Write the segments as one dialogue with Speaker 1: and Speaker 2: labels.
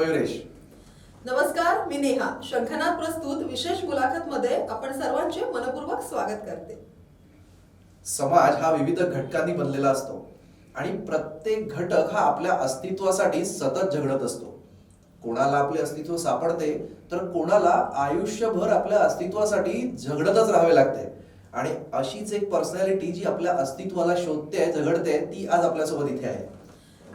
Speaker 1: मयुरेश.
Speaker 2: नमस्कार, मी नेहा. शंखनाद प्रस्तुत विशेष मुलाखत मध्ये आपण सर्वांचे मनपूर्वक स्वागत करते.
Speaker 1: समाज हा विविध घटकांनी बनलेला असतो आणि प्रत्येक घटक हा आपल्या अस्तित्वासाठी सतत झगडत असतो. कोणाला आपले अस्तित्व सापडते तर कोणाला आयुष्यभर आपल्या अस्तित्वासाठी झगडतच राहावे लागते. आणि अशीच एक पर्सनॅलिटी जी आपल्या अस्तित्वाला शोधते, झगडते, ती आज आपल्यासोबत इथे आहे.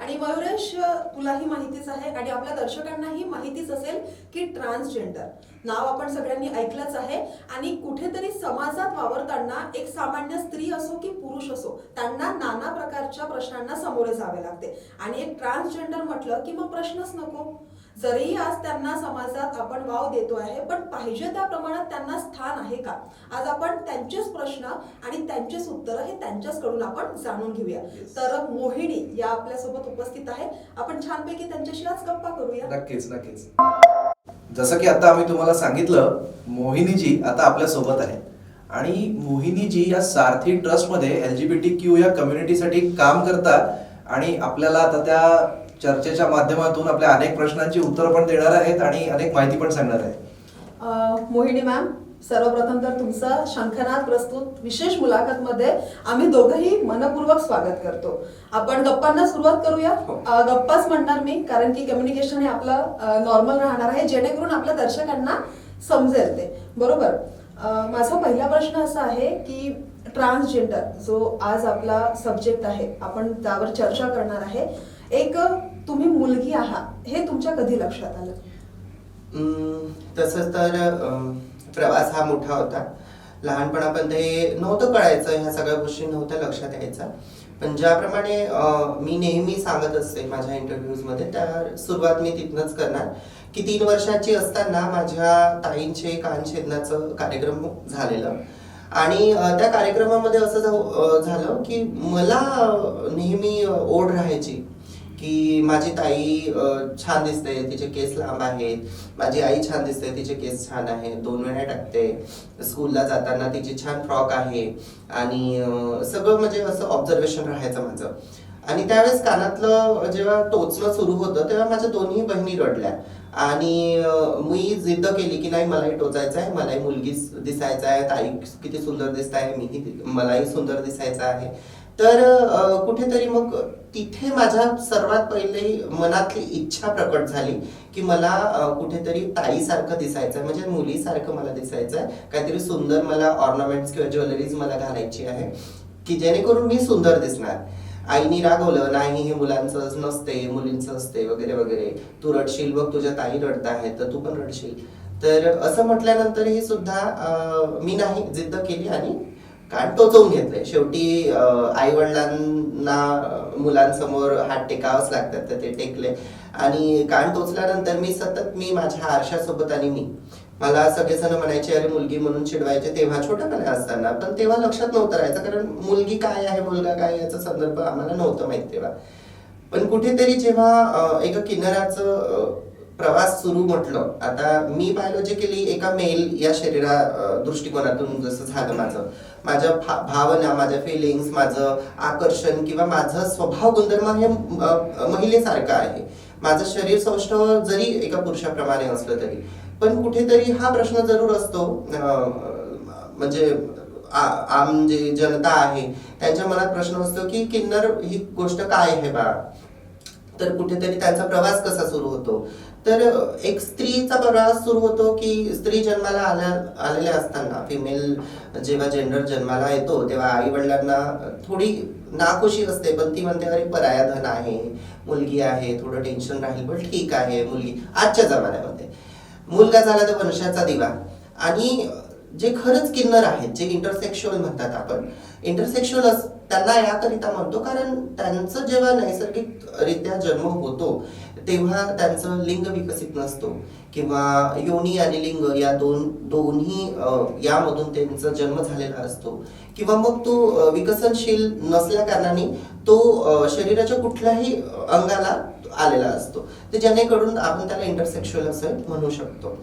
Speaker 2: आणि मयुरेश, तुलाही माहितीच आहे आणि आपल्या दर्शकांनाही माहितीच असेल की ट्रान्सजेंडर नाव आपण सगळ्यांनी ऐकलंच आहे. आणि कुठेतरी समाजात वावरताना एक सामान्य स्त्री असो की पुरुष असो, त्यांना नाना प्रकारच्या प्रश्नांना सामोरे जावे लागते. आणि एक ट्रान्सजेंडर म्हटलं की मग प्रश्नच नको. जरी आज त्यांना समाजात आपण वाव देतो आहे, पण पाहिजे त्या प्रमाणात त्यांना स्थान आहे का? आज आपण त्यांचेच प्रश्न आणि त्यांचेच उत्तर हे त्यांच्याचकडून आपण जाणून घेऊया. तर मोहिनी या आपल्यासोबत उपस्थित आहे. आपण छानपैकी त्यांच्याशी आज गप्पा करूया.
Speaker 1: नक्कीच नक्कीच. जसं की आता आम्ही तुम्हाला सांगितलं, मोहिनीजी आता आपल्या सोबत आहे. आणि मोहिनीजी या सारथी ट्रस्ट मध्ये LGBT या कम्युनिटीसाठी काम करतात आणि आपल्याला आता त्या चर्चेच्या माध्यमातून आपल्या अनेक प्रश्नांची उत्तर पण देणार आहेत आणि अनेक माहिती पण सांगणार आहे.
Speaker 2: मोहिनी मॅम, सर्वप्रथम तर तुमचं शंखनाद प्रस्तुत विशेष मुलाखत मध्ये आम्ही दोघंही मनपूर्वक स्वागत करतो. आपण गप्पांना सुरुवात करूया. गप्पाच म्हणणार मी, कारण की कम्युनिकेशन हे आपलं नॉर्मल राहणार आहे, जेणेकरून आपल्या दर्शकांना समजेल ते. बरोबर. माझा पहिला प्रश्न असा आहे की ट्रान्सजेंडर जो आज आपला सब्जेक्ट आहे, आपण त्यावर चर्चा करणार आहे. एक तुम्ही मुलगी आहात, हे तुमच्या कधी लक्षात आलं?
Speaker 3: तसंच तर प्रवास हा मोठा होता. लहानपणापर्यंत हे नव्हतं कळायचं, ह्या सगळ्या गोष्टी नव्हत्या लक्षात यायच्या. पण ज्याप्रमाणे मी नेहमी सांगत असते माझ्या इंटरव्ह्यूजमध्ये, त्या सुरुवात मी तिथनंच करणार की 3 वर्षाची असताना माझ्या ताईंचे कान छेदनाचं कार्यक्रम झालेलं. आणि त्या कार्यक्रमामध्ये असं झालं की मला नेहमी ओढ राहायची की माझी ताई छान दिसते, तिचे केस लांब आहेत. माझी आई छान दिसते, तिचे केस छान आहेत, 2 वेळा टाकते. स्कूलला जाताना तिची छान फ्रॉक आहे. आणि सगळं म्हणजे असं ऑब्झर्वेशन राहायचं माझं. आणि त्यावेळेस कानातलं जेव्हा टोचणं सुरू होतं तेव्हा माझ्या दोन्ही बहिणी रडल्या. आणि मी जिद्द केली की नाही, मलाही टोचायचं आहे, मलाही मुलगी दिसायचं आहे. ताई किती सुंदर दिसत आहे, मलाही सुंदर दिसायचं आहे. तर कुठेतरी मग तिथे माझ्या सर्वात पहिले मनातली इच्छा प्रकट झाली की मला कुठेतरी ताईसारखं दिसायचं आहे, म्हणजे मुलीसारखं मला दिसायचं आहे. काहीतरी सुंदर मला ऑर्नामेंट्स किंवा ज्वेलरीज मला घालायची आहे की जेणेकरून मी सुंदर दिसणार. आईनी रागवलं, नाही हे मुलांचं नसते, मुलींचं असते वगैरे वगैरे. तू रडशील, बघ तुझ्या ताई रडत आहेत तर तू पण रडशील. तर असं म्हटल्यानंतरही सुद्धा मी नाही, जिद्द केली आणि कान टोचवून घेतले. शेवटी आई वडिलांना मुलांसमोर हात टेकावंच लागतात, तर ते टेकले. आणि कान टोचल्यानंतर मी माझ्या आरशासोबत आणि मला सगळेजण म्हणायचे अरे मुलगी म्हणून चिडवायचे, तेव्हा छोट्यापणे असताना. पण तेव्हा लक्षात नव्हतं राहायचं, कारण मुलगी काय आहे मुलगा काय याचा संदर्भ आम्हाला नव्हतं माहित तेव्हा. पण कुठेतरी जेव्हा एका किन्नराचं प्रवास सुरू म्हटलं, आता मी बायोलॉजिकली एका मेल या दृष्टिकोनातून जसं झालं माझ्या भावना, माझ्या फिलिंग्स, माझं आकर्षण किंवा माझं स्वभाव गुणधर्म हे महिलेसारखं आहे. माझं शरीर सौष्ठव जरी एका पुरुषाप्रमाणे असलं तरी. पण कुठेतरी हा प्रश्न जरूर असतो, म्हणजे आम जे जनता आहे त्यांच्या मनात प्रश्न असतो की किन्नर ही गोष्ट काय आहे बा. तर कुठेतरी त्यांचा प्रवास कसा सुरू होतो. तर एक स्त्रीचा प्रवास सुरू होतो की स्त्री जन्माला आलेल्या असताना, फिमेल जेव्हा जेंडर जन्माला येतो तेव्हा आई वडिलांना थोडी नाखुशी असते. पण ती म्हणते अरे पराया धन आहे, मुलगी आहे, थोडं टेन्शन राहील, पण ठीक आहे मुलगी. आजच्या जमान्यामध्ये मुलगा झाला तर वंशाचा दिवा. आणि जे खरंच किन्नर आहेत, जे इंटरसेक्शुअल म्हणतात आपण, इंटरसेक्शुअल त्यांना याकरिता म्हणतो कारण त्यांचं जेव्हा नैसर्गिकरित्या जन्म होतो तेव्हा त्यांचं लिंग विकसित नसतो, किंवा योनी आणि लिंग या दोन्ही यामधून त्यांचा जन्म झालेला असतो, किंवा मग तो विकसनशील नसल्या कारणाने तो शरीराच्या कुठल्याही अंगाला आलेला असतो. तर जेणेकरून आपण त्याला इंटरसेक्शुअल असं म्हणू शकतो.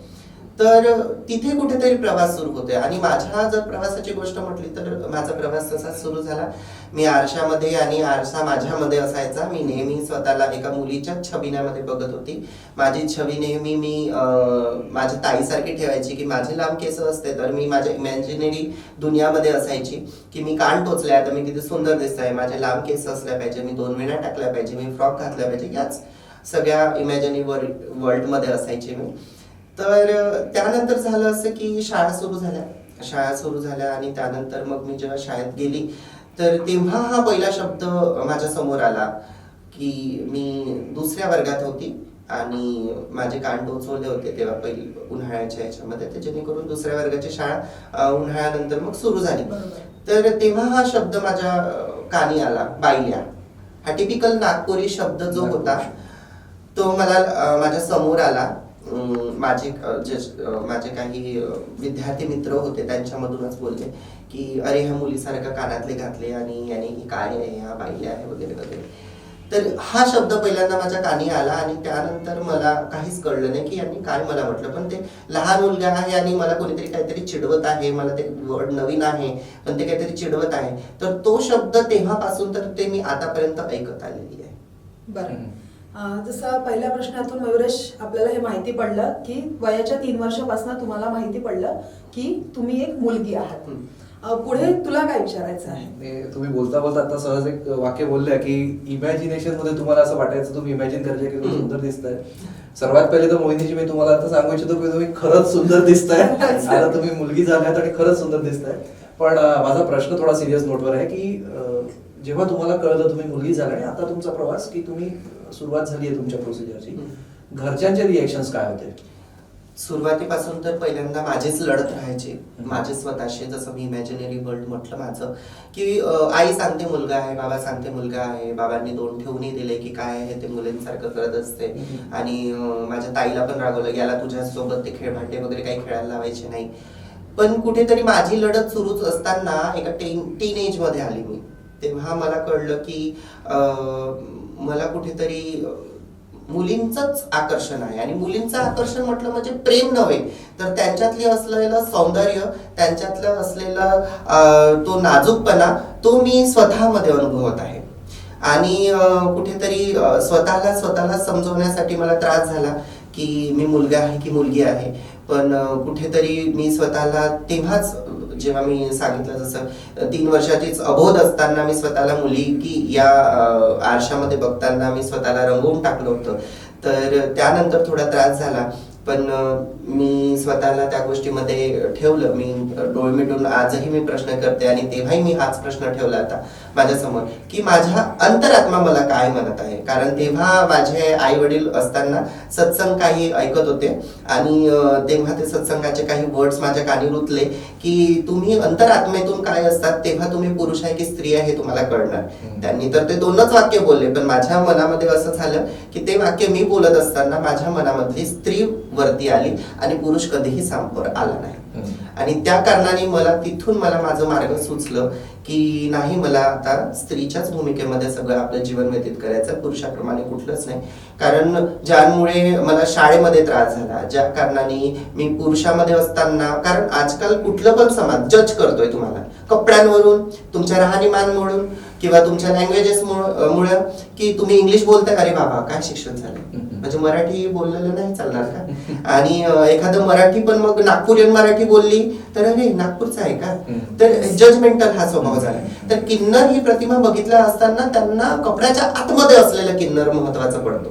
Speaker 3: तर तिथे कुठेतरी प्रवास सुरू होते. आणि माझ्या जर प्रवासाची गोष्ट म्हटली तर माझा प्रवास तसा सुरू झाला. मी आरशामध्ये आणि आरसा माझ्यामध्ये असायचा. मी नेहमी स्वतःला एका मुलीच्या छबिन्यामध्ये बघत होती. माझी छबी नेहमी मी माझ्या ताईसारखी ठेवायची, की माझे लांब केस असते तर मी माझ्या इमॅजिनरी दुनियामध्ये असायची, की मी कान टोचले तर मी किती सुंदर दिसत आहे, माझे लांब केस असल्या पाहिजे, मी 2 वेण्या टाकल्या पाहिजे, मी फ्रॉक घातल्या पाहिजे, याच सगळ्या इमॅजिनरी वर्ल्डमध्ये असायचे मी. तर त्यानंतर झालं असं की शाळा सुरू झाल्या आणि त्यानंतर मग मी जेव्हा शाळेत गेली तर तेव्हा हा पहिला शब्द माझ्या समोर आला, की मी 2ऱ्या वर्गात होती आणि माझे कान टोचवले होते तेव्हा पहिली उन्हाळ्याच्या याच्यामध्ये, तर जेणेकरून 2ऱ्या वर्गाची शाळा उन्हाळ्यानंतर मग सुरू झाली. तर तेव्हा हा शब्द माझ्या कानी आला, बायल्या. हा टिपिकल नागपुरी शब्द जो होता तो मला माझ्या समोर आला. माझे काही विद्यार्थी मित्र होते त्यांच्यामधूनच बोलले की अरे ह्या मुलीसारखं कानातले घातले आणि याने ही काय आहे, ह्या बाईले आहे वगैरे वगैरे. तर हा शब्द पहिल्यांदा माझ्या कानी आला आणि त्यानंतर मला काहीच कळलं नाही की यांनी काय मला म्हटलं. पण ते लहान मुलगा आहे आणि मला कोणीतरी काहीतरी चिडवत आहे, मला ते वर्ड नवीन आहे पण ते काहीतरी चिडवत आहे. तर तो शब्द तेव्हापासून तर ते मी आतापर्यंत ऐकत आलेली आहे.
Speaker 2: बरं, जसं पहिल्या प्रश्नातून मयुरेश आपल्याला हे माहिती पडलं की वयाच्या 3 वर्षापासून तुम्हाला माहिती पडलं की तुम्ही एक मुलगी आहात. पुढे तुला काय विचारायचं आहे?
Speaker 1: तुम्ही बोलता बोलता आता सहज एक वाक्य बोलल्या की इमॅजिनेशन मध्ये तुम्हाला असं वाटायचं, तुम्ही इमॅजिन करायचे की तुम्ही सुंदर दिसताय. सर्वात पहिले तर मोहिनीजी मी तुम्हाला आता सांगू इच्छितो की तुम्ही खरंच सुंदर दिसताय. आता तुम्ही मुलगी झाल्यात आणि खरंच सुंदर दिसताय. पण माझा प्रश्न थोडा सिरियस नोटवर आहे की जेव्हा तुम्हाला कळलं तुम्ही मुलगी झाला आणि आता तुमचा प्रवास की तुम्ही सुरुवात झाली आहे तुमच्या प्रोसिजरची, घरच्यांचे रिएक्शन्स काय होते?
Speaker 3: सुरुवातीपासून तर पहिल्यांदा माझेच लढत राहायचे, माझे स्वतःचे. जसं मी इमॅजिनरी वर्ल्ड म्हटलं माझं, की आई सांगते मुलगा आहे, बाबा सांगते मुलगा आहे, बाबांनी 2 ठेवूनही दिले की काय आहे ते मुलींसारखं करत असते. आणि माझ्या ताईला पण रागवलं, याला तुझ्यासोबत ते खेळभांडे वगैरे काही खेळायला लावायचे नाही. पण कुठेतरी माझी लढत सुरूच असताना एका टीन मध्ये आली मी. तेव्हा मला कळलं की मला कुठेतरी मुलींचंच आकर्षण आहे. आणि मुलींचं आकर्षण म्हटलं म्हणजे प्रेम नव्हे तर त्यांच्यातली असलेलं सौंदर्य, त्यांच्यातलं असलेला तो नाजूकपणा तो मी स्वतःमध्ये अनुभवत आहे. आणि कुठेतरी स्वतःला समजवण्यासाठी मला त्रास झाला की मी मुलगा आहे की मुलगी आहे. पण कुठेतरी मी स्वतःला तेव्हाच, जेव्हा मी सांगितलं जसं 3 वर्षाचीच अबोध असताना मी स्वतःला मुलगी या आरशामध्ये बघताना मी स्वतःला रंगवून टाकलं होतं. तर त्यानंतर थोडा त्रास झाला, पण मी स्वतःला त्या गोष्टीमध्ये ठेवलं. मी डोळे मिटून आजही मी प्रश्न करते आणि तेव्हाही मी हाच प्रश्न ठेवला आता माझ्यासमोर की माझ्या अंतरात्मा मला काय म्हणत आहे. कारण तेव्हा माझे आई वडील असताना सत्संग काही ऐकत होते आणि तेव्हा ते सत्संगाचे काही वर्ड्स माझ्या कानी रुतले की तुम्ही अंतरात्मेतून काय असतात तेव्हा तुम्ही पुरुष आहे की स्त्री आहे हे तुम्हाला कळणार. त्यांनी तर ते 2च वाक्य बोलले, पण माझ्या मनामध्ये असं झालं की ते वाक्य मी बोलत असताना माझ्या मनामधली स्त्री वरती आली आणि पुरुष कधीही सांपर आला नाही. आणि त्या कारणाने तिथून मला माझं मार्ग सुचलं की नाही, मला आता स्त्रीच्याच भूमिकेमध्ये सगळं आपलं जीवन व्यतीत करायचं, पुरुषाप्रमाणे कुठलंच नाही. कारण ज्यामुळे मला शाळेमध्ये त्रास झाला, ज्या कारणाने मी पुरुषामध्ये असताना, कारण आजकाल कुठलं पण समाज जज करतोय तुम्हाला कपड्यांवरून, तुमच्या राहणीमानवरून किंवा तुमच्या लँग्वेजेस मुळे की तुम्ही इंग्लिश बोलताय, अरे बाबा काय शिक्षण झालं, म्हणजे मराठी बोललेलं नाही चालणार का? आणि एखादं मराठी पण मग नागपुरियन मराठी बोलली तर अरे नागपूरचं आहे का? तर जजमेंटल हा स्वभाव झाला. तर किन्नर ही प्रतिमा बघितल्या असताना त्यांना कपड्याच्या आतमध्ये असलेलं किन्नर महत्वाचं पडतो.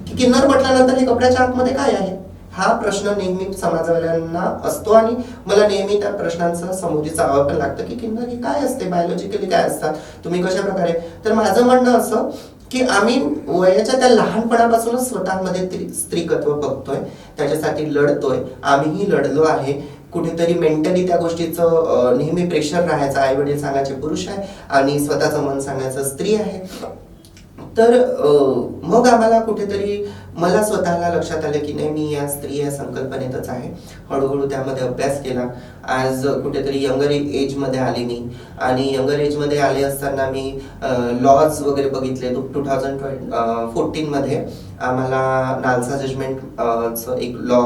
Speaker 3: की किन्नर म्हटल्यानंतर हे कपड्याच्या आतमध्ये काय आहे हा प्रश्न नेहमी समाजवाल्यांना असतो. आणि मला नेहमी त्या प्रश्नांचं समोरी जावं पण लागतं की किन्नर ही काय असते, बायोलॉजिकली काय असतात, तुम्ही कशा प्रकारे. तर माझं म्हणणं असं की आम्ही वयाच्या त्या लहानपणापासूनच स्वतःमध्ये स्त्रीकत्व बघतोय, त्याच्यासाठी लढतोय, आम्हीही लढलो आहे. कुठेतरी मेंटली त्या गोष्टीचं नेहमी प्रेशर राहायचं, आई वडील सांगायचे पुरुष आहे आणि स्वतःचं मन सांगायचं स्त्री आहे. तर मग आम्हाला कुठेतरी मला स्वतःला लक्षात आलं की नाही, मी या स्त्री या संकल्पनेतच आहे. हळूहळू त्यामध्ये अभ्यास केला. आज कुठेतरी यंगर एजमध्ये आले मी, आणि यंगर एजमध्ये आले असताना मी लॉज वगैरे बघितले. 2014मध्ये आम्हाला नालसा जजमेंट एक लॉ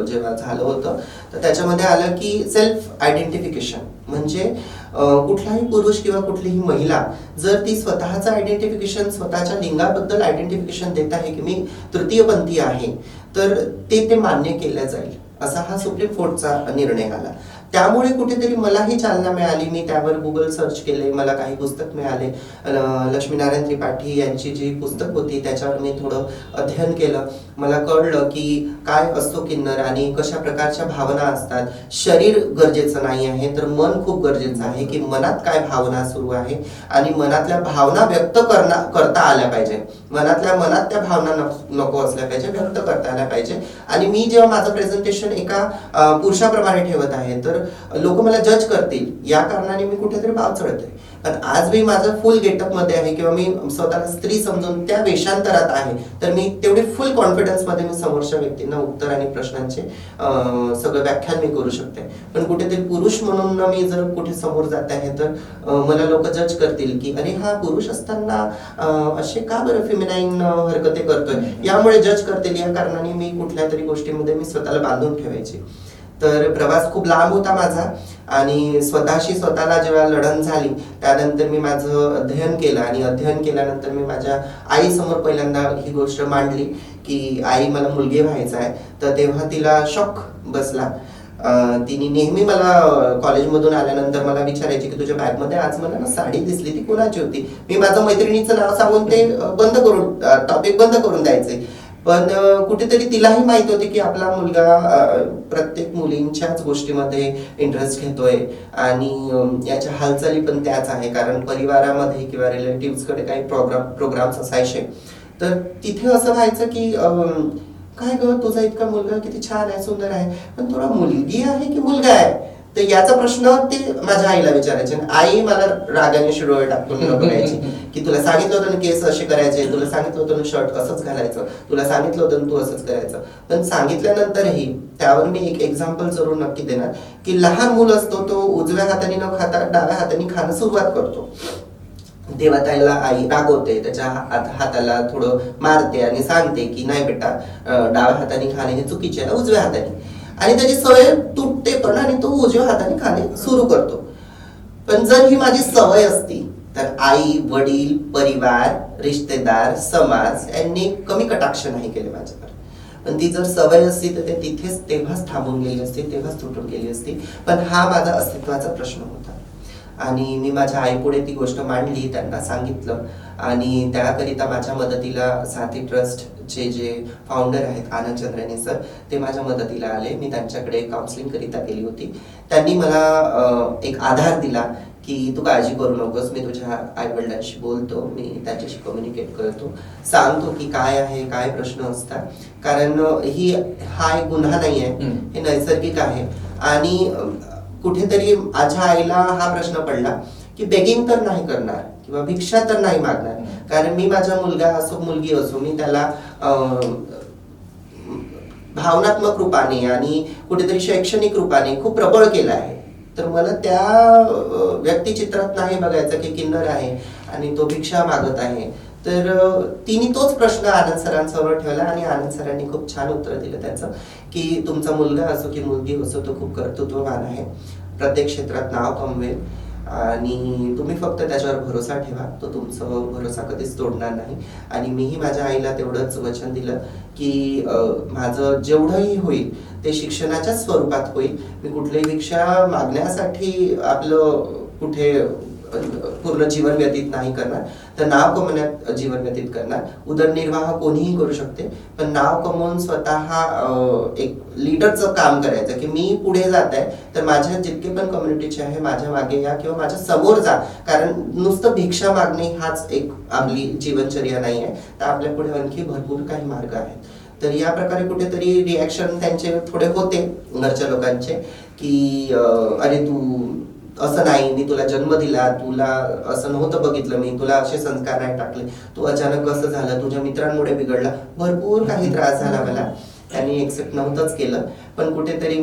Speaker 3: जेव्हा झालं होतं, तर त्याच्यामध्ये आलं की सेल्फ आयडेंटिफिकेशन म्हणजे कुठलाही पुरुष किंवा कुठलीही महिला जर ती स्वतःचं आयडेंटिफिकेशन, स्वतःच्या लिंगाबद्दल आयडेंटिफिकेशन देत आहे की मी तृतीयपंथी आहे, तर ते मान्य केलं जाईल, असा हा सुप्रीम कोर्टचा निर्णय आला. त्यामुळे कुठेतरी मलाही चालना मिळाली. मी त्यावर गुगल सर्च केले, मला काही पुस्तक मिळाले. लक्ष्मीनारायण त्रिपाठी यांची जी पुस्तक होती त्याच्यावर मी थोडं अध्ययन केलं. मला कळलं की काय असतो किन्नर आणि कशा प्रकारच्या भावना असतात. शरीर गरजेचं नाही आहे, तर मन खूप गरजेचं आहे की मनात काय भावना सुरू आहे आणि मनातल्या भावना व्यक्त करता आल्या पाहिजे. मनातल्या मनात त्या भावना नको असल्या पाहिजे, व्यक्त करता आल्या पाहिजे. आणि मी जेव्हा माझं प्रेझेंटेशन एका पुरुषाप्रमाणे ठेवत आहे तर लोक मला जज करतील, या कारणाने मी कुठेतरी भाव चढते. पण आज मी माझं फुल गेटअप मध्ये आहे किंवा मी स्वतःला स्त्री समजून त्या वेषांतरात आहे, तर मी तेवढी फुल कॉन्फिडन्स मध्ये मी समोरच्या व्यक्तींना उत्तर आणि प्रश्नांचे सगळं व्याख्यान मी करू शकते. पण कुठेतरी पुरुष म्हणून मी जर कुठे समोर जात आहे तर मला लोक जज करतील की अरे हा पुरुष असताना असे का बरं फेमिनाईन हरकते करतोय, यामुळे जज करतील. या कारणाने मी कुठल्या तरी गोष्टीमध्ये मी स्वतःला बांधून ठेवायची. तर प्रवास खूप लांब होता माझा, आणि स्वतःला जेव्हा लढण झाली त्यानंतर मी माझं अध्ययन केलं, आणि अध्ययन केल्यानंतर मी माझ्या आईसमोर पहिल्यांदा ही गोष्ट मांडली की आई मला मुलगी व्हायचं आहे. तर तेव्हा तिला शॉक बसला. तिने नेहमी मला कॉलेजमधून आल्यानंतर मला विचारायची की तुझ्या बॅगमध्ये आज मला ना साडी दिसली, ती कोणाची होती. मी माझं मैत्रिणीचं नाव सांगून ते टॉपिक बंद करून द्यायचे. पण कुठेतरी तिलाही माहित होती की आपला मुलगा प्रत्येक मुलींच्याच गोष्टीमध्ये इंटरेस्ट घेतोय, आणि याच्या हालचाली पण त्याच आहे. कारण परिवारामध्ये किंवा रिलेटिव्ह कडे काही प्रोग्राम्स असायचे, तर तिथे असं व्हायचं की काय ग, तुझा इतका मुलगा किती छान आहे, सुंदर आहे, पण तुला मुलगी आहे की मुलगा आहे, तर याचा प्रश्न ते माझ्या आईला विचारायचे. आई मला रागाने शिरोळे टाकून बघायची की तुला सांगितलं होतं ना केस असे करायचे, तुला सांगितलं होतं ना शर्ट असंच घालायचं, तुला सांगितलं होतं ना तू असंच करायचं. पण सांगितल्यानंतरही त्यावर मी एक एक्झाम्पल जरूर नक्की देणार की लहान मूल असतो, तो उजव्या हाताने न खाता डाव्या हाताने खाणं सुरुवात करतो. तेव्हा त्याला आई रागवते, त्याच्या हाताला थोडं मारते आणि सांगते की नाही बेटा, डाव्या हाताने खाणे हे चुकीचे आहे, उजव्या हाताने. आणि त्याची सवय तुटते पण, आणि तो उजव्या हाताने खाणे सुरू करतो. पण जर ही माझी सवय असती तर आई, वडील, परिवार, रिश्तेदार, समाज यांनी कमी कटाक्ष नाही केले माझ्यावर. पण ती जर सवय असती तर ते तिथेच तेव्हाच थांबून गेली असती, तेव्हाच तुटून गेली असती. पण हा माझा अस्तित्वाचा प्रश्न होता, आणि मी माझ्या आईपुढे ती गोष्ट मांडली, त्यांना सांगितलं. आणि त्याकरिता माझ्या मदतीला साथी ट्रस्टचे जे फाउंडर आहेत आनंद चंद्रानी सर, ते माझ्या मदतीला आले. मी त्यांच्याकडे काउन्सिलिंग करिता केली होती. त्यांनी मला एक आधार दिला की तू काळजी करू नकोस, मी तुझ्या आई वडिलांशी बोलतो, मी त्यांच्याशी कम्युनिकेट करतो, सांगतो की काय आहे, काय प्रश्न असतात. कारण हा एक गुन्हा नाही आहे, हे नैसर्गिक आहे. आणि कुठेतरी माझ्या आईला हा प्रश्न पडला की बेगिंग तर नाही करणार किंवा भिक्षा तर नाही मागणार, कारण मी माझा मुलगा असो मुलगी असो, मी त्याला भावनात्मक रूपाने आणि कुठेतरी शैक्षणिक रूपाने खूप प्रबळ केलं आहे. तर मला त्या व्यक्तिचित्रात नाही बघायचं की किन्नर आहे आणि तो भिक्षा मागत आहे. तर तिने तोच प्रश्न आनंद सरांसमोर ठेवला, आणि आनंद सरांनी खूप छान उत्तर दिलं त्याचं की तुमचा मुलगा असो की मुलगी असो, तो खूप कर्तृत्ववान आहे, प्रत्येक क्षेत्रात नाव कमवेल, आणि तुम्ही फक्त त्याच्यावर भरोसा ठेवा, तो तुमचं भरोसा कधीच तोडणार नाही. आणि मीही माझ्या आईला तेवढंच वचन दिलं की माझं जेवढंही होईल ते शिक्षणाच्या स्वरूपात होईल. मी कुठलीही भिक्षा मागण्यासाठी आपलं कुठे पूर्ण जीवन व्यतीत नाही करणार, तर नाव कमवण्यात जीवन व्यतीत करणार. उदरनिर्वाह कोणीही करू शकते, पण नाव कमवून स्वतः एक लीडरचं काम करायचं की मी पुढे जात आहे, तर माझ्या जितके पण कम्युनिटीचे आहे माझ्या मागे या किंवा माझ्या समोर जा. कारण नुसतं भिक्षा मागणे हाच एक आपली जीवनचर्या नाही आहे, तर आपल्या पुढे आणखी भरपूर काही मार्ग आहेत. तर या प्रकारे कुठेतरी रिॲक्शन त्यांचे थोडे होते घरच्या लोकांचे की अरे तू असं नाही, मी तुला जन्म दिला, तुला असं नव्हतं बघितलं, मी तुला असे संस्कार नाही टाकले, तू अचानक कसं झालं, तुझ्या मित्रांमुळे बिघडला, भरपूर काही त्रास झाला मला. त्यांनी एक्सेप्ट नव्हतंच केलं, पण कुठेतरी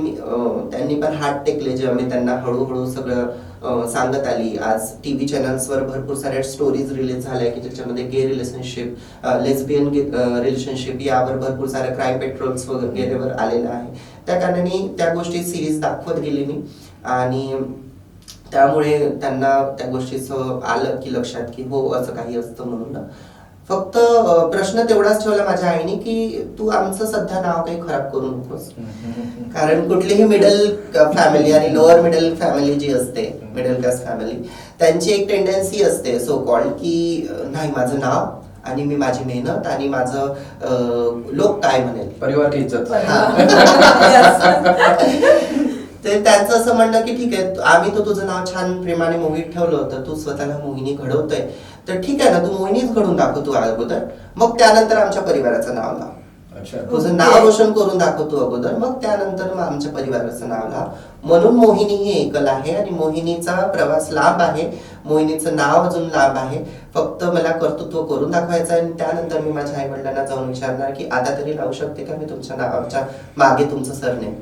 Speaker 3: त्यांनी पण हात टेकले जेव्हा मी त्यांना हळूहळू सगळं सांगत आली. आज टीव्ही चॅनल्सवर भरपूर साऱ्या स्टोरीज रिलीज झाल्या की ज्याच्यामध्ये गे रिलेशनशिप, लेस्बियन रिलेशनशिप यावर भरपूर साऱ्या क्राईम पेट्रोल्स वगैरेवर आलेलं आहे. त्या कारणाने त्या गोष्टी सिरीज दाखवत गेली मी, आणि त्यामुळे त्यांना त्या गोष्टीचं आलं की लक्षात की हो असं काही असतं म्हणून. फक्त प्रश्न तेवढाच ठेवला माझ्या आईने की तू आमचं सध्या नाव काही खराब करू नकोस, कारण कुठलीही मिडल फॅमिली आणि लोअर मिडल फॅमिली जी असते, मिडल क्लास फॅमिली, त्यांची एक टेंडन्सी असते सो कॉल्ड की नाही माझं नाव आणि मी माझी मेहनत आणि माझं लोक काय म्हणेल,
Speaker 1: परिवार की इज्जत.
Speaker 3: तर त्यांचं असं म्हणणं की ठीक आहे, आम्ही तर तुझं नाव छान प्रेमाने मोहित ठेवलं होतं, तू स्वतःला मोहिनी घडवतोय, तर ठीक आहे ना, तू मोहिनीच घडून दाखव तू अगोदर, मग त्यानंतर आमच्या परिवाराचं नाव लाव. तुझं नाव रोशन करून दाखव तू अगोदर, मग त्यानंतर मग आमच्या परिवाराचं नाव लाव. म्हणून मोहिनी ही एकल आहे आणि मोहिनीचा प्रवास लांब आहे, मोहिनीचं नाव अजून लांब आहे. फक्त मला कर्तृत्व करून दाखवायचं आणि त्यानंतर मी माझ्या आई वडिलांना जाऊन विचारणार की आता तरी लावू शकते का मी तुमच्या नावाच्या मागे तुमचं सरनेम.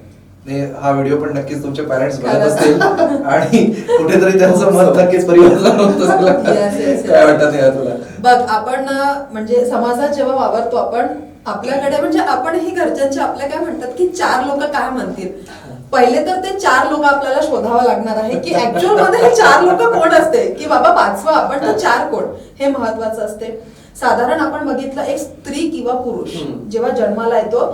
Speaker 1: हा व्हिडिओ पण नक्कीच तुमचे पॅरेंट्स बघत असतील आणि कुठेतरी त्यांचं मत नक्कीच परिवर्तन होत असेल. काय वाटतं ते तुला?
Speaker 2: बघ, आपण म्हणजे समाजात जेव्हा वावरतो आपण, आपल्याकडे म्हणजे आपणही घरच्यांचे आपल्या काय म्हणतात की 4 लोक काय म्हणतील, पहिले तर ते 4 लोक आपल्याला शोधावं लागणार आहे की ऍक्च्युअल मध्ये हे 4 लोक कोण असते, की बाबा 5वं आपण तर 4 कोण, हे महत्वाचं असते. साधारण आपण बघितलं एक स्त्री किंवा पुरुष जेव्हा जन्माला येतो,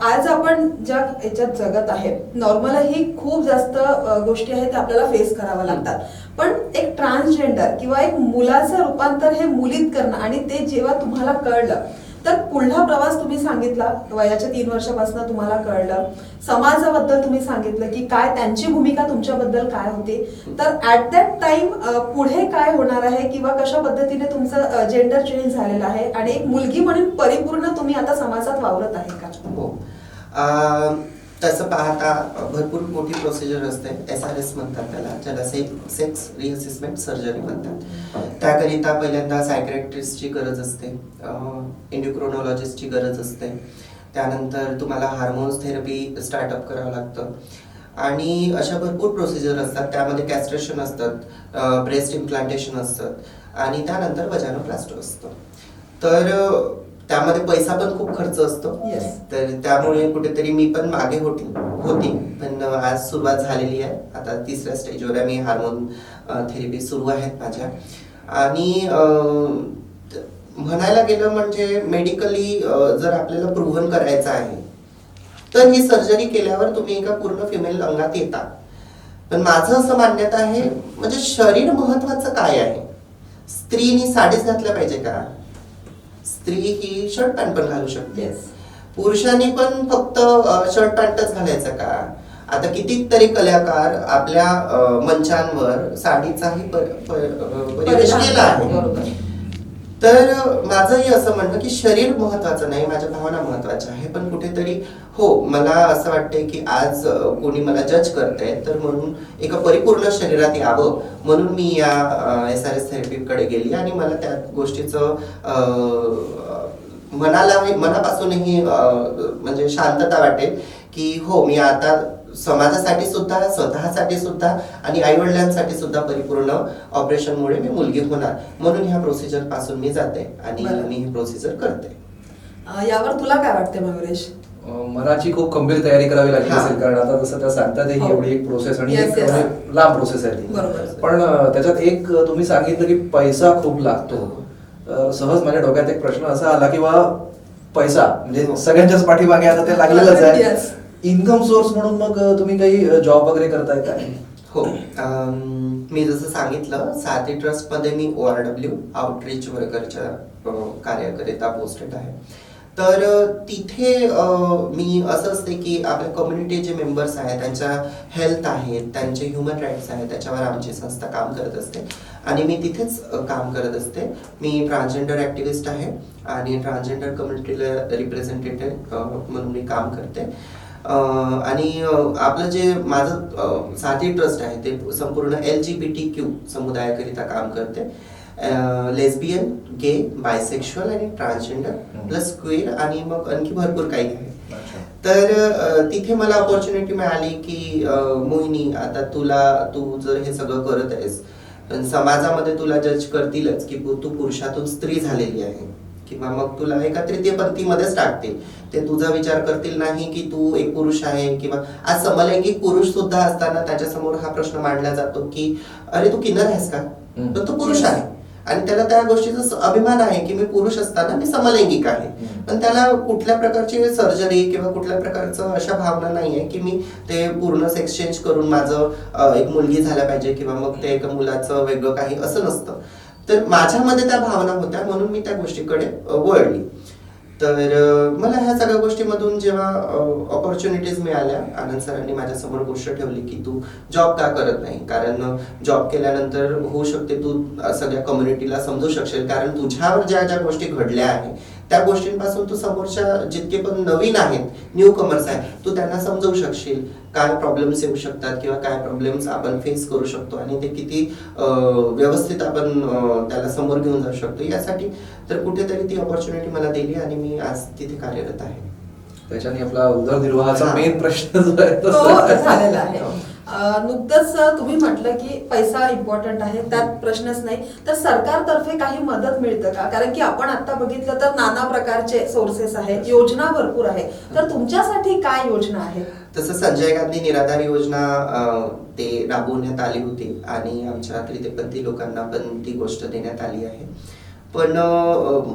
Speaker 2: आज आपण ज्या याच्यात जगत आहे नॉर्मलही खूप जास्त गोष्टी आहेत त्या आपल्याला फेस कराव्या लागतात, पण एक ट्रान्सजेंडर किंवा एक मुलाचं रूपांतर हे मुलीत करणं आणि ते जेव्हा तुम्हाला कळलं, तर पुढला प्रवास तुम्ही सांगितला, वयाच्या 3 वर्षापासून तुम्हाला कळलं, समाजाबद्दल तुम्ही सांगितलं की काय त्यांची भूमिका तुमच्याबद्दल काय होती, तर ऍट दॅट टाइम पुढे काय होणार आहे किंवा कशा पद्धतीने तुमचं जेंडर चेंज झालेलं आहे आणि एक मुलगी म्हणून परिपूर्ण तुम्ही आता समाजात वावरत आहे का?
Speaker 3: हो, तसं पाहता भरपूर मोठी प्रोसिजर असते, SRS म्हणतात त्याला, ज्याला सेक्स रिअसेसमेंट सर्जरी म्हणतात. त्याकरिता पहिल्यांदा सायकॅट्रिस्टची गरज असते, एंडोक्रोनॉलॉजिस्टची गरज असते, त्यानंतर तुम्हाला हार्मोन्स थेरपी स्टार्टअप करावं लागतं आणि अशा भरपूर प्रोसिजर असतात. त्यामध्ये कॅस्ट्रेशन असतात, ब्रेस्ट इम्प्लांटेशन असतात आणि त्यानंतर वजानोप्लास्टी असतं. तर त्यामध्ये पैसा पण खूप खर्च असतो. तर त्यामुळे कुठेतरी मी पण मागे होती, पण आज सुरुवात झालेली आहे. आता 3ऱ्या स्टेजवर आहे मी, हार्मोन थेरपी सुरू आहेत माझ्या. आणि म्हणायला गेलं म्हणजे मेडिकली जर आपल्याला प्रूव्हन करायचं आहे तर ही सर्जरी केल्यावर तुम्ही एका पूर्ण फिमेल अंगात येता. पण माझं असं मान्यता आहे, म्हणजे शरीर महत्वाचं काय आहे? स्त्रीनी साडीच घातल्या पाहिजे का? स्त्री ही शर्ट पॅन्ट पण घालू शकते. पुरुषांनी पण फक्त शर्ट पॅन्टच घालायचं का? आता कितीतरी कलाकार आपल्या मंचांवर साडीचाही परिवेश केला आहे. तर माझंही असं म्हणणं की शरीर महत्वाचं नाही, माझ्या भावना महत्वाच्या आहे. पण कुठेतरी हो, मला असं वाटतंय की आज कोणी मला जज करतंय, तर म्हणून एका परिपूर्ण शरीरात यावं म्हणून मी या SRS थेरपीकडे गेली आणि मला त्या गोष्टीचं मनापासूनही म्हणजे शांतता वाटेल की हो, मी आता समाजासाठी सुद्धा, स्वतःसाठी सुद्धा आणि आई वडिलांसाठी सुद्धा परिपूर्ण ऑपरेशनमुळे मी मुलगी होणार, म्हणून ह्या प्रोसिजर पासून मी जाते आणि मी ही प्रोसिजर करते.
Speaker 2: यावर तुला काय वाटते मयुरेश?
Speaker 1: मनाची खूप गंभीर तयारी करावी लागली असेल, कारण आता जसं त्या सांगतात ही एवढी एक प्रोसेस आणि एक लांब प्रोसेस आहे ती. पण त्याच्यात एक तुम्ही सांगितलं की पैसा खूप लागतो. सहज माझ्या डोक्यात एक प्रश्न असा आला की पैसा म्हणजे सगळ्यांच्याच पाठीमागे आता ते लागलेलंच आहे. इन्कम सोर्स म्हणून मग तुम्ही काही जॉब वगैरे करताय का?
Speaker 3: हो, मी जसं सांगितलं, सारथी ट्रस्ट मध्ये मी ORW आउटरीच वर्करच्या कार्याकरिता पोस्टेड आहे. तर तिथे मी असं असते की आपल्या कम्युनिटी जे मेंबर्स आहेत त्यांच्या हेल्थ आहेत, त्यांचे ह्युमन राईट्स आहेत, त्याच्यावर आमची संस्था काम करत असते आणि मी तिथेच काम करत असते. मी ट्रान्सजेंडर ॲक्टिव्हिस्ट आहे आणि ट्रान्सजेंडर कम्युनिटीला रिप्रेझेंटेटिव्ह म्हणून मी काम करते. आणि आपलं जे माझं साथी ट्रस्ट आहे ते संपूर्ण LGBTQ समुदायाकरिता काम करते. लेस्बियन, गे, बायसेक्शुअल आणि ट्रान्सजेंडर प्लस क्वेअर आणि मग आणखी भरपूर काही आहे. तर तिथे मला अपॉर्च्युनिटी मिळाली की मोहिनी, आता तू जर हे सगळं करत आहेस पण समाजामध्ये तुला जज करतीलच की तू पुरुषातून स्त्री झालेली आहे, किंवा मग तुला एका तृतीय पंथीमध्येच टाकतील. ते तुझा विचार करतील नाही की तू एक पुरुष आहे. किंवा आज समलैंगिक पुरुष सुद्धा असताना त्याच्यासमोर हा प्रश्न मांडला जातो की अरे तू किन्नर आहेस का, तर तू पुरुष आहे. आणि त्याला त्या गोष्टीचा अभिमान आहे की मी पुरुष असताना मी समलैंगिक आहे. पण त्याला कुठल्या प्रकारची सर्जरी किंवा कुठल्या प्रकारचं अशा भावना नाहीये की मी ते पूर्ण सेक्स चेंज करून माझं एक मुलगी झाल्या पाहिजे किंवा मग ते एका मुलाचं वेगळं काही असं नसतं. तर माझ्यामध्ये त्या भावना होत्या म्हणून मी त्या गोष्टीकडे वळली. तर मला ह्या सगळ्या गोष्टीमधून जेव्हा ऑपॉर्च्युनिटीज मिळाल्या, आनंद सरांनी माझ्यासमोर गोष्ट ठेवली की तू जॉब का करत नाही, कारण जॉब केल्यानंतर होऊ शकते तू सगळ्या कम्युनिटीला समजू शकशील, कारण तुझ्यावर ज्या ज्या गोष्टी घडल्या आहेत त्या गोष्टींपासून तू समोरच्या जितके पण नवीन आहेत, न्यू कमर्स आहेत, तू त्यांना समजवू शकशील काय प्रॉब्लेम्स येऊ शकतात किंवा काय प्रॉब्लेम्स आपण फेस करू शकतो आणि ते किती व्यवस्थित आपण त्याला समोर घेऊन जाऊ शकतो. यासाठी तर कुठेतरी ती अपॉर्च्युनिटी मला दिली आणि मी आज तिथे कार्यरत आहे.
Speaker 1: त्याच्याने आपला उदरनिर्वाहाचा मेन प्रश्न जो आहे तो
Speaker 2: झालेला आहे. नुकतंच तुम्ही म्हटलं की पैसा इम्पॉर्टंट आहे, त्यात प्रश्नच नाही. तर सरकारतर्फे काही मदत मिळतं का? कारण की आपण आता बघितलं तर नाना प्रकारचे सोर्सेस आहेत, योजना भरपूर आहे. तर तुमच्यासाठी काय योजना आहे?
Speaker 3: तसं संजय गांधी निराधार योजना ते राबवण्यात आली होती आणि आमच्या तृतीयपंथी लोकांना पण ती गोष्ट देण्यात आली आहे. पण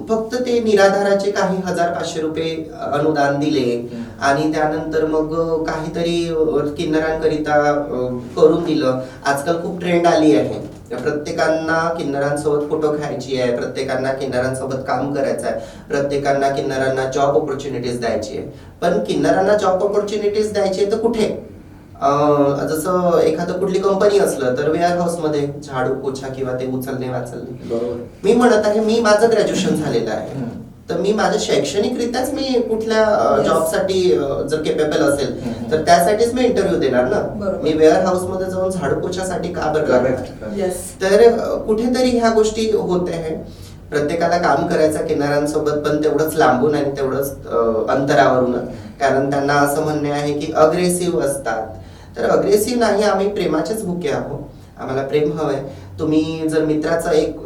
Speaker 3: फक्त ते निराधाराचे काही 1,500 रुपये अनुदान दिले आणि त्यानंतर मग काहीतरी किन्नरांकरिता करून दिलं. आजकाल खूप ट्रेंड आली आहे, प्रत्येकांना किन्नरांसोबत फोटो घ्यायची आहे, प्रत्येकांना किन्नरांसोबत काम करायचं आहे, प्रत्येकांना किन्नरांना जॉब ऑपॉर्च्युनिटीज द्यायची आहे. पण किन्नरांना जॉब ऑपॉर्च्युनिटीज द्यायची आहे तर कुठे? जसं एखादं कुठली कंपनी असलं तर वेअर हाऊस मध्ये झाडू पोछा किंवा ते उचलणे वाचलणे.
Speaker 1: बरोबर.
Speaker 3: मी म्हणत आहे मी माझं ग्रॅज्युएशन झालेलं आहे, तर मी माझ्या शैक्षणिकरित्याच मी कुठल्या जॉबसाठी जर केपेबल असेल तर त्यासाठीच मी इंटरव्ह्यू देणार ना. मी वेअर हाऊस मध्ये जाऊन झाडू पोछासाठी का बरं करणार? तर कुठेतरी ह्या गोष्टी होत आहे. प्रत्येकाला काम करायचं किनाऱ्यांसोबत, पण तेवढंच लांबून आणि तेवढंच अंतरावरूनच, कारण त्यांना असं म्हणणे आहे की अग्रेसिव्ह असतात. तर अग्रेसिव्ह नाही, आम्ही प्रेमाचेच भुके आहोत, आम्हाला प्रेम हवंय. तुम्ही जर मित्राचा एक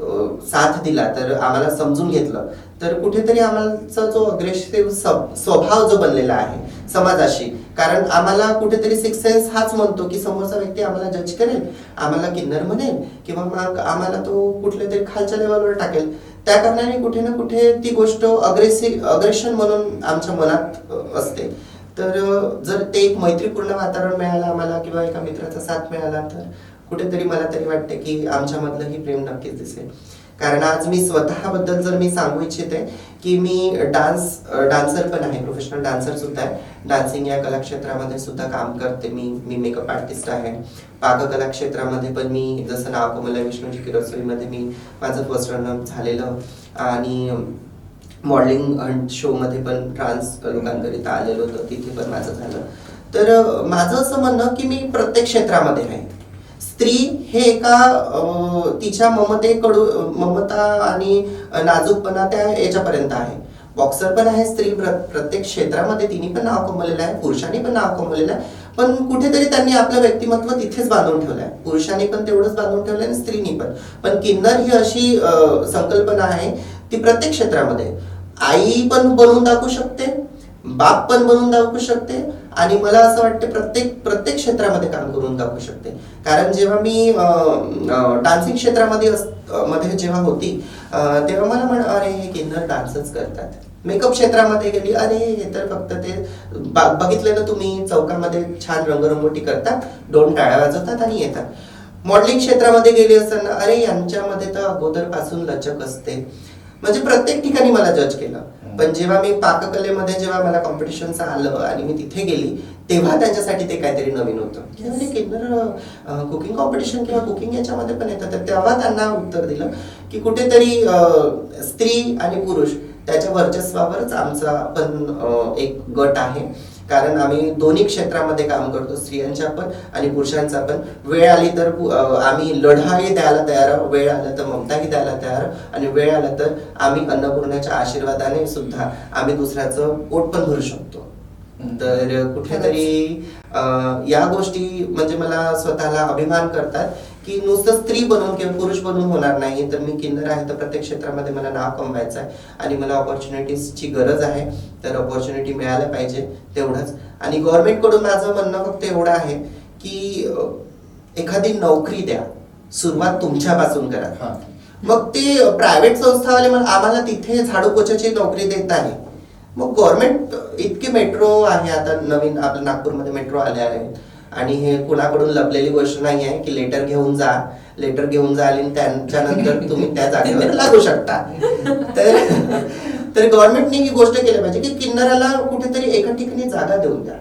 Speaker 3: साथ दिला तर आम्हाला समजून घेतलं तर कुठेतरी आम्हाला जो अग्रेसिव्ह स्वभाव जो बनलेला आहे समाजाशी, कारण आम्हाला कुठेतरी सिक्स सेन्स हाच म्हणतो की समोरचा व्यक्ती आम्हाला जज करेल, आम्हाला किन्नर म्हणेल किंवा मग आम्हाला तो कुठल्या तरी खालच्या लेवलवर टाकेल. त्या कारणाने कुठे ना कुठे ती गोष्ट अग्रेशन म्हणून आमच्या मनात असते. तर जर ते एक मैत्रीपूर्ण वातावरण मिळालं आम्हाला किंवा एका मित्राचा साथ मिळाला तर कुठेतरी मला तरी वाटते की आमच्यामधलंही प्रेम नक्कीच दिसेल. कारण आज मी स्वतःबद्दल जर मी सांगू इच्छिते की मी डान्सर पण आहे, प्रोफेशनल डान्सर सुद्धा आहे. डान्सिंग या कलाक्षेत्रामध्ये सुद्धा काम करते. मी मेकअप आर्टिस्ट आहे. पाककला क्षेत्रामध्ये पण मी, जसं नाव कमला विष्णूजी की रसोईमध्ये मी माझं फर्स्ट रनअप झालेलं, आणि मॉडेलिंग शो मध्ये पण ट्रान्स लोकांकरिता आलेलो होतं, तिथे पण माझं झालं. तर माझं असं म्हणणं की मी प्रत्येक क्षेत्रामध्ये आहे. स्त्री हे एका तिच्या ममता आणि नाजूकपणा त्या याच्यापर्यंत आहे. बॉक्सर पण आहे स्त्री, प्रत्येक क्षेत्रामध्ये तिने पण नाव कमवलेलं आहे, पुरुषांनी पण नाव कमवलेलं आहे. पण कुठेतरी त्यांनी आपलं व्यक्तिमत्व तिथेच बांधून ठेवलंय. पुरुषांनी पण तेवढंच बांधून ठेवलंय आणि स्त्रीनी पण. पण किन्नर ही अशी संकल्पना आहे ती प्रत्येक क्षेत्रामध्ये आई पण बनवून दाखवू शकते, बाप पण बनवून दाखवू शकते, आणि मला असं वाटतं प्रत्येक क्षेत्रामध्ये काम करून दाखवू शकते. कारण जेव्हा मी डान्सिंग क्षेत्रामध्ये मध्ये जेव्हा होती तेव्हा मला अरे हे किन्नर डान्सच करतात. मेकअप क्षेत्रामध्ये गेली, अरे हे तर फक्त ते बघितलं ना तुम्ही चौकामध्ये छान रंगरंगोटी करतात, 2 टाळ्या वाजवतात आणि येतात. मॉडेलिंग क्षेत्रामध्ये गेली असताना अरे यांच्यामध्ये तर अगोदरपासून लचक असते. म्हणजे प्रत्येक ठिकाणी मला जज केलं. पण जेव्हा मी पाककलेमध्ये जेव्हा मला कॉम्पिटिशनचं आलं आणि मी तिथे गेली तेव्हा त्यांच्यासाठी ते काहीतरी नवीन होतं. किन्नर कुकिंग कॉम्पिटिशन किंवा कुकिंग याच्यामध्ये पण येतं. तर तेव्हा त्यांना उत्तर दिलं की कुठेतरी स्त्री आणि पुरुष त्याच्या वर्चस्वावरच आमचा पण एक गट आहे. कारण आम्ही दोन्ही क्षेत्रामध्ये काम करतो, स्त्रियांच्या पण आणि पुरुषांचा पण. वेळ आली तर आम्ही लढाई द्यायला तयार, वेळ आला तर ममताही द्यायला तयार, आणि वेळ आला तर आम्ही अन्नपूर्णाच्या आशीर्वादाने सुद्धा आम्ही दुसऱ्याचं पोट पण भरू शकतो. तर कुठेतरी या गोष्टी म्हणजे मला स्वतःला अभिमान करतात की नुसतं स्त्री बनून किंवा पुरुष बनून होणार नाही. तर मी किन्नर आहे तर प्रत्येक क्षेत्रामध्ये मला नाव कमवायचं आहे आणि मला ऑपॉर्च्युनिटीजची गरज आहे. तर ऑपॉर्च्युनिटी मिळायला पाहिजे तेवढंच. आणि गव्हर्नमेंटकडून माझं म्हणणं फक्त एवढं आहे की एखादी नोकरी द्या, सुरुवात तुमच्यापासून करा. मग ते प्रायव्हेट संस्थावाले आम्हाला तिथे झाडू पोछाची नोकरी देत नाही. मग गव्हर्नमेंट इतके मेट्रो आहे, आता नवीन आपल्या नागपूरमध्ये मेट्रो आले आहेत आणि हे कुणाकडून लपलेली गोष्ट नाही आहे की लेटर घेऊन जा आणि त्याच्यानंतर तुम्ही त्या जागेवर लागू शकता. तर गव्हर्नमेंटने ही गोष्ट केली पाहिजे की किन्नराला कुठेतरी एका ठिकाणी जागा देऊन द्या.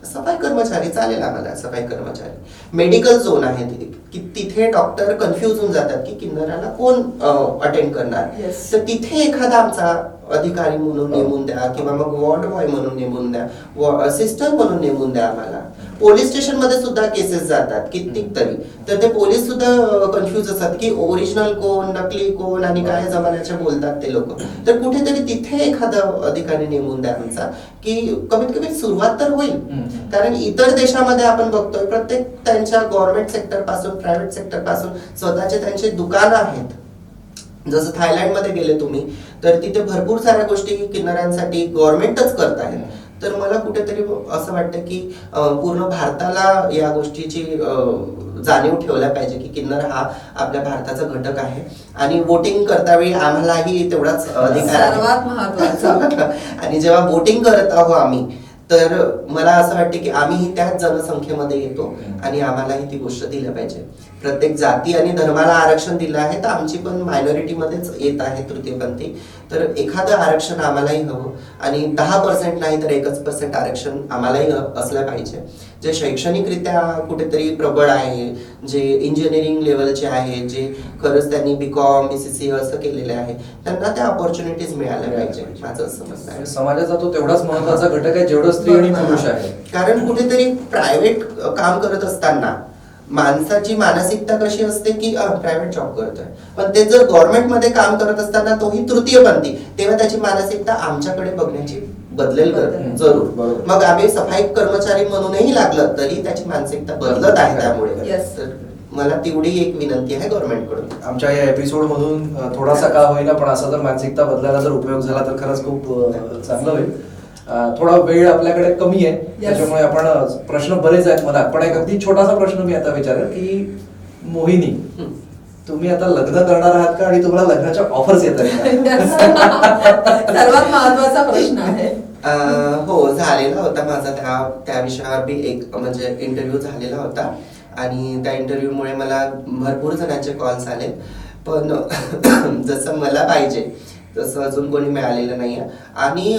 Speaker 3: सफाई कर्मचारी चालेल आम्हाला, सफाई कर्मचारी. मेडिकल झोन आहे की तिथे डॉक्टर कन्फ्युज होऊन जातात की किन्नराला कोण अटेंड करणार. तर तिथे एखादा आमचा अधिकारी म्हणून नेमून द्या किंवा मग वॉर्ड बॉय म्हणून नेमून द्या, असिस्टंट म्हणून नेमून द्या आम्हाला. पोलीस स्टेशन मध्ये सुद्धा केसेस जातात कित्येक तरी, तर ते पोलीस सुद्धा कन्फ्युज असतात की ओरिजिनल कोण, नकली कोण आणि काय जमान्याचे बोलतात ते लोक. तर कुठेतरी तिथे एखादा अधिकारी नेमून द्या आमचा, की कमीत कमी सुरुवात तर होईल. कारण इतर देशामध्ये आपण बघतोय प्रत्येक त्यांच्या गव्हर्नमेंट सेक्टर पासून, प्रायव्हेट सेक्टर पासून स्वतःचे त्यांचे दुकान आहेत. जसं थायलंड मध्ये गेले तुम्ही तर तिथे भरपूर साऱ्या गोष्टी किन्नरांसाठी गव्हर्नमेंटच करत आहेत. तर मला कुठेतरी असं वाटतं की पूर्ण भारताला या गोष्टीची जाणीव ठेवल्या पाहिजे की किन्नर हा आपल्या भारताचा घटक आहे आणि वोटिंग करता वेळी आम्हालाही तेवढाच अधिकार आहे.
Speaker 2: सर्वात महत्त्वाचं.
Speaker 3: आणि जेव्हा वोटिंग करत आहोत आम्ही, तर मला असं वाटतं की आम्हीही त्याच जनसंख्येमध्ये येतो आणि आम्हालाही ती गोष्ट दिल्या पाहिजे. प्रत्येक जाती आणि धर्माला आरक्षण दिलं आहे तर आमची पण मायनॉरिटीमध्येच येत आहे तृतीयपंथी. तर एखादं आरक्षण आम्हालाही हवं आणि 10% नाही तर 1% आरक्षण आम्हालाही असलं पाहिजे. जे शैक्षणिकरित्या कुठेतरी प्रबळ आहे, जे इंजिनिअरिंग लेवलचे आहे, जे खरंच त्यांनी BCom BCC असं केलेले आहे, त्यांना त्या ऑपॉर्च्युनिटीज मिळाल्या पाहिजे, माझं असं म्हणणं आहे.
Speaker 1: समाजाचा तो तेवढाच महत्वाचा घटक आहे जेवढं स्त्री आणि पुरुष आहे.
Speaker 3: कारण कुठेतरी प्रायव्हेट काम करत असताना माणसाची मानसिकता कशी असते की प्रायव्हेट जॉब करतोय, पण ते जर गव्हर्नमेंट मध्ये काम करत असताना तोही तृतीयपंथी, तेव्हा त्याची मानसिकता आमच्याकडे बघण्याची बदलेल जरूर. मग आम्ही सफाई कर्मचारी म्हणूनही लागलं तरी त्याची मानसिकता बदलत आहे. त्यामुळे मला तेवढी एक विनंती आहे गव्हर्नमेंट कडून.
Speaker 1: आमच्या या एपिसोड मधून थोडासा का होईना पण असा जर मानसिकता बदलायला जर उपयोग झाला तर खरंच खूप चांगलं होईल. थोडा वेळ आपल्याकडे कमी आहे त्याच्यामुळे आपण प्रश्न बरेच आहेत मला, पण एक अगदी छोटासा प्रश्न मी आता विचारेल की मोहिनी, तुम्ही आता लग्न करणार आहात का आणि तुम्हाला लग्नाच्या ऑफर्स येत आहेत?
Speaker 2: सर्वात महत्त्वाचा प्रश्न आहे.
Speaker 3: हो, झालेला होता माझा त्या विषयावर एक म्हणजे इंटरव्ह्यू झालेला होता आणि त्या इंटरव्ह्यू मुळे मला भरपूर जणांचे कॉल्स आले, पण जसं मला पाहिजे तसं अजून कोणी मिळालेलं नाहीये. आणि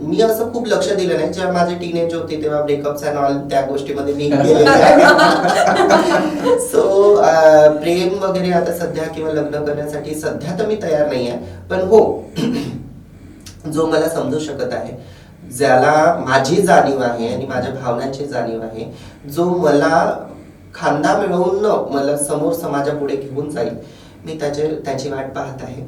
Speaker 3: मी असं खूप लक्ष दिलं नाही. जेव्हा माझे टीनेज होते तेव्हा ब्रेकअप्स अँड ऑल त्या गोष्टीमध्ये मी गेलेले आहे. सो प्रेम वगैरे आता सध्या किंवा लग्न करण्यासाठी सध्या तर मी तयार नाही आहे. पण हो, जो मला समजू शकत आहे, ज्याला माझी जाणीव आहे आणि माझ्या भावनांची जाणीव आहे, जो मला खांदा मिळवून मला समोर समाजापुढे घेऊन जाईल, मी त्याची वाट पाहत आहे.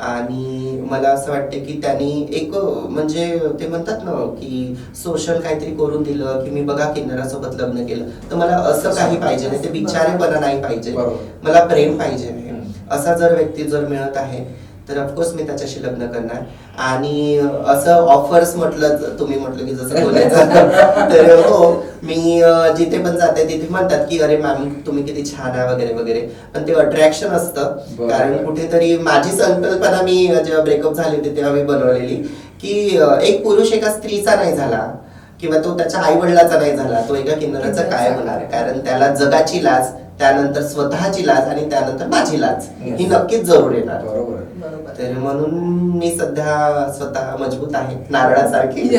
Speaker 3: आणि मला असं वाटतं की त्यांनी एक म्हणजे ते म्हणतात ना की सोशल काहीतरी करून दिलं की मी बघा किन्नरासोबत लग्न केलं, तर मला असं काही पाहिजे नाही. ते बिचारेपणा नाही पाहिजे, मला प्रेम पाहिजे. असा जर व्यक्ती जर मिळत आहे तर ऑफकोर्स मी त्याच्याशी लग्न करणार. आणि असं ऑफर्स म्हटलं, तुम्ही म्हटलं की जसं बोलायचं, तर हो, मी जिथे पण जाते तिथे म्हणतात की अरे मॅम तुम्ही किती छान आहे वगैरे वगैरे, पण ते अट्रॅक्शन असतं. कारण कुठेतरी माझी संकल्पना मी जेव्हा ब्रेकअप झाली होती तेव्हा मी बनवलेली की एक पुरुष एका स्त्रीचा नाही झाला किंवा तो त्याच्या आई वडिलाचा नाही झाला, तो एका किन्नराचा काय होणार. कारण त्याला जगाची लाज, त्यानंतर स्वतःची लाज आणि त्यानंतर माझी लाज ही नक्कीच जरूर येणार. तर म्हणून मी सध्या स्वतः मजबूत आहे, नारळासारखी.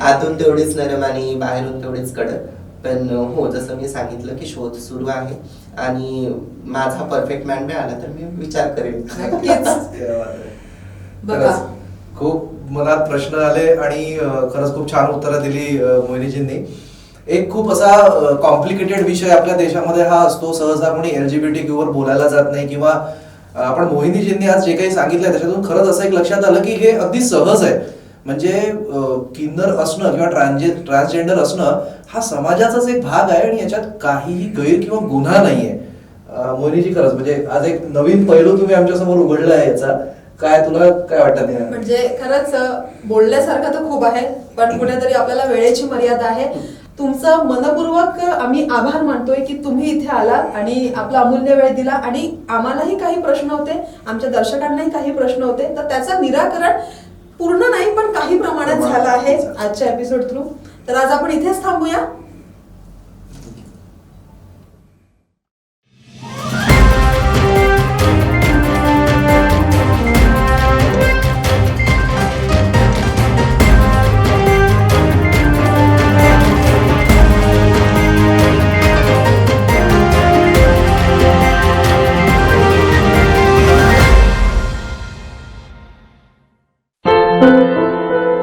Speaker 3: आतून तेवढीच नरम आणि बाहेरून तेवढीच कडक. पण हो, जसं मी सांगितलं की शोध सुरू आहे आणि माझा परफेक्ट मॅन मिळाला तर मी विचार करेन.
Speaker 2: बघा,
Speaker 1: खूप मनात प्रश्न आले आणि खरंच खूप छान उत्तरं दिली मोहिनीजींनी. एक खूप असा कॉम्प्लिकेटेड विषय आपल्या देशामध्ये हा असतो, सहसा कोणी LGBTQ वर बोलायला जात नाही, किंवा आपण मोहिनीजींनी आज जे काही सांगितलंय त्याच्यातून खरंच असं एक लक्षात आलं की हे अगदी सहज आहे. म्हणजे किन्नर असणं किंवा ट्रान्सजेंडर असणं हा समाजाचाच एक भाग आहे आणि याच्यात काहीही गैर किंवा गुन्हा नाहीये. मोहिनीजी खरंच म्हणजे आज एक नवीन पैलू तुम्ही आमच्या समोर उघडला आहे याचा. काय तुला काय वाटतं ते?
Speaker 2: म्हणजे खरंच बोलण्यासारखं तर खूप आहे, पण कुठेतरी आपल्याला वेळेची मर्यादा आहे. तुमचं मनपूर्वक आम्ही आभार मानतोय की तुम्ही इथे आलात आणि आपला अमूल्य वेळ दिला, आणि आम्हालाही काही प्रश्न होते, आमच्या दर्शकांनाही काही प्रश्न होते, तर त्याचं निराकरण पूर्ण नाही पण काही प्रमाणात झालं आहे आजच्या एपिसोड थ्रू. तर आज आपण इथेच थांबूया.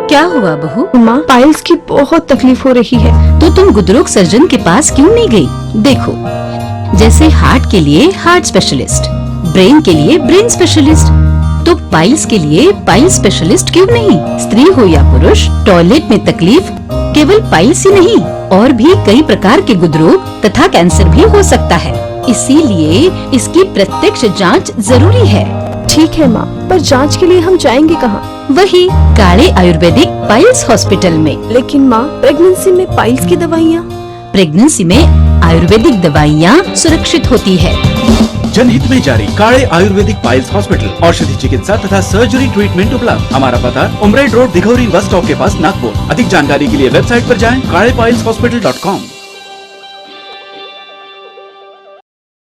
Speaker 4: क्या हुआ बहू?
Speaker 5: माँ, पाइल्स की बहुत तकलीफ हो रही है.
Speaker 4: तो तुम गुदरोग सर्जन के पास क्यों नहीं गई? देखो, जैसे हार्ट के लिए हार्ट स्पेशलिस्ट, ब्रेन के लिए ब्रेन स्पेशलिस्ट, तो पाइल्स के लिए पाइल स्पेशलिस्ट क्यों नहीं? स्त्री हो या पुरुष, टॉयलेट में तकलीफ केवल पाइल्स ही नहीं, और भी कई प्रकार के गुदरोग तथा कैंसर भी हो सकता है. इसीलिए इसकी प्रत्यक्ष जांच जरूरी है.
Speaker 5: ठीक है माँ, पर जांच के लिए हम जाएंगे कहाँ?
Speaker 4: वही काले आयुर्वेदिक पाइल्स हॉस्पिटल में.
Speaker 5: लेकिन माँ, प्रेगनेंसी में पाइल्स की दवाइयाँ.
Speaker 4: प्रेगनेंसी में आयुर्वेदिक दवाइयाँ सुरक्षित होती है.
Speaker 6: जनहित में जारी. काळे आयुर्वेदिक पाइल्स हॉस्पिटल, औषधि चिकित्सा तथा सर्जरी ट्रीटमेंट उपलब्ध. हमारा पता उमरेड रोड, दिघौरी बस स्टॉप के पास, नागपुर. अधिक जानकारी के लिए वेबसाइट पर जाएं kalepileshhospital.com.